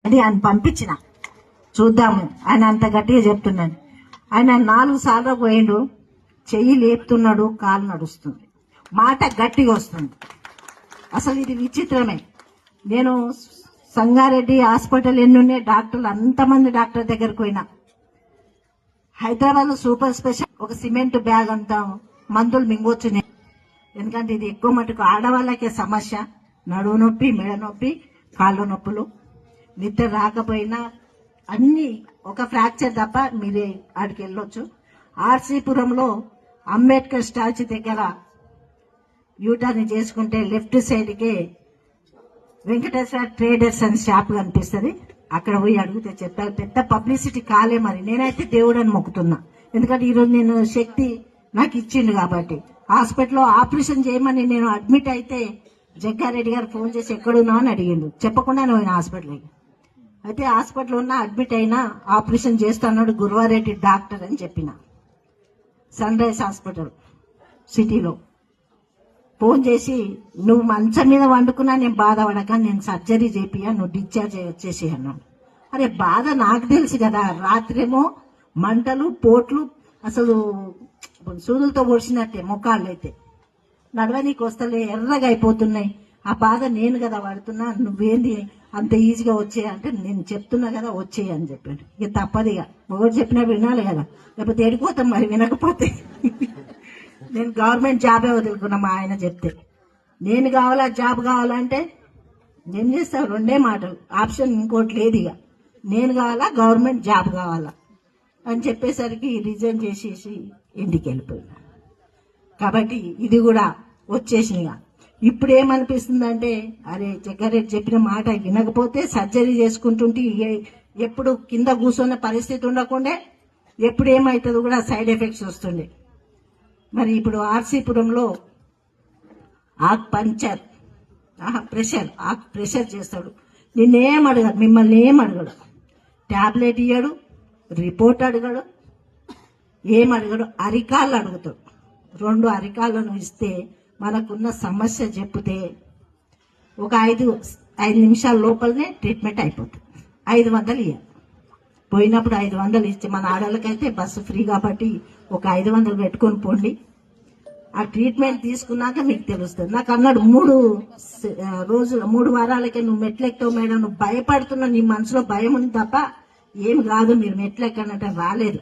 అది ఆయన పంపించిన చూద్దాము. ఆయన అంత గట్టిగా చెప్తున్నాడు. ఆయన 4 సార్లు పోయిండు, చెయ్యి లేపుతున్నాడు, కాలు నడుస్తుంది, మాట గట్టిగా వస్తుంది. అసలు ఇది విచిత్రమే. నేను సంగారెడ్డి హాస్పిటల్ ఎన్నున్నాయి, డాక్టర్లు అంతమంది డాక్టర్ దగ్గరకు పోయినా. హైదరాబాద్ లో సూపర్ స్పెషల్ ఒక సిమెంట్ బ్యాగ్ అంతా మందులు మింగొచ్చున్నాయి. ఎందుకంటే ఇది ఎక్కువ మటుకు ఆడవాళ్ళకే సమస్య. నడువు నొప్పి, మెడ నొప్పి, కాళ్ళు నొప్పులు, నిద్ర రాకపోయినా అన్ని. ఒక ఫ్రాక్చర్ తప్ప మీరే ఆడికి వెళ్ళొచ్చు. ఆర్సీపురంలో అంబేద్కర్ స్టాచ్యూ దగ్గర యూటర్న్ చేసుకుంటే లెఫ్ట్ సైడ్ కి వెంకటేశ్వర ట్రేడర్స్ అని షాప్ కనిపిస్తుంది. అక్కడ పోయి అడిగితే చెప్పారు. పెద్ద పబ్లిసిటీ కాలే, మరి నేనైతే దేవుడని మొక్కుతున్నా. ఎందుకంటే ఈరోజు నేను శక్తి నాకు ఇచ్చిండు కాబట్టి. హాస్పిటల్లో ఆపరేషన్ చేయమని నేను అడ్మిట్ అయితే జగ్గారెడ్డి గారు ఫోన్ చేసి ఎక్కడున్నావు అని అడిగిండు. చెప్పకుండా నేను హాస్పిటల్కి అయితే హాస్పిటల్ ఉన్నా, అడ్మిట్ అయినా, ఆపరేషన్ చేస్తాడు గురువారెడ్డి డాక్టర్ అని చెప్పిన. సన్ రైజ్ హాస్పిటల్ సిటీలో ఫోన్ చేసి, నువ్వు మంచం మీద వండుకున్నా నేను బాధపడక, నేను సర్జరీ చేపియా, నువ్వు డిశ్చార్జ్ వచ్చేసి అన్నాడు. అరే బాధ నాకు తెలుసు కదా. రాత్రేమో మంటలు, పోట్లు, అసలు సూదులతో పొడిచినట్టే మొక్కాళ్ళు అయితే నడవనీకి వస్తలే, ఎర్రగా అయిపోతున్నాయి. ఆ బాధ నేను కదా పడుతున్నా, నువ్వేంది అంత ఈజీగా వచ్చేయి అంటే, నేను చెప్తున్నా కదా వచ్చేయి అని చెప్పాడు. ఇక తప్పదు, ఇక ఒకటి చెప్పినా వినాలి కదా, లేకపోతే ఎడిపోతాం మరి వినకపోతే. నేను గవర్నమెంట్ జాబే వదులుకున్నా మా ఆయన చెప్తే. నేను కావాలా జాబ్ కావాలంటే ఏం చేస్తావు, 2 మాటలు, ఆప్షన్ ఇంకోటి లేదు. ఇక నేను కావాలా, గవర్నమెంట్ జాబ్ కావాలా అని చెప్పేసరికి రిజైన్ చేసేసి ఇంటికి వెళ్ళిపోయినా. కాబట్టి ఇది కూడా వచ్చేసినగా. ఇప్పుడు ఏమనిపిస్తుందంటే, అరే జగ్గారెడ్డి చెప్పిన మాట వినకపోతే సర్జరీ చేసుకుంటుంటే ఎప్పుడు కింద కూర్చున్న పరిస్థితి ఉండకుండే, ఎప్పుడు ఏమవుతుందో కూడా సైడ్ ఎఫెక్ట్స్ వస్తుండే. మరి ఇప్పుడు ఆర్సీపురంలో ఆక్ పంచర్, ప్రెషర్ చేస్తాడు. నిన్నేం అడగడు, మిమ్మల్ని ఏం అడగడు, ట్యాబ్లెట్ ఇయ్యడు, రిపోర్ట్ అడగడు, ఏం అడగడు, అరికాళ్ళు అడుగుతాడు. 2 అరికాళ్ళను ఇస్తే మనకున్న సమస్య చెప్తే ఒక 5 నిమిషాల లోపలనే ట్రీట్మెంట్ అయిపోతుంది. 500 ఇవ్వాలి. పోయినప్పుడు 500 ఇస్తే, మన ఆడవాళ్ళకైతే బస్సు ఫ్రీ కాబట్టి ఒక 500 పెట్టుకొని పోండి. ఆ ట్రీట్మెంట్ తీసుకున్నాక మీకు తెలుస్తుంది. నాకు అన్నాడు 3 వారాలకే నువ్వు మెట్లెక్తావు మేడం, నువ్వు భయపడుతున్నావు, నీ మనసులో భయం ఉంది తప్ప ఏం కాదు, మీరు మెట్లెక్కనంటే రాలేదు.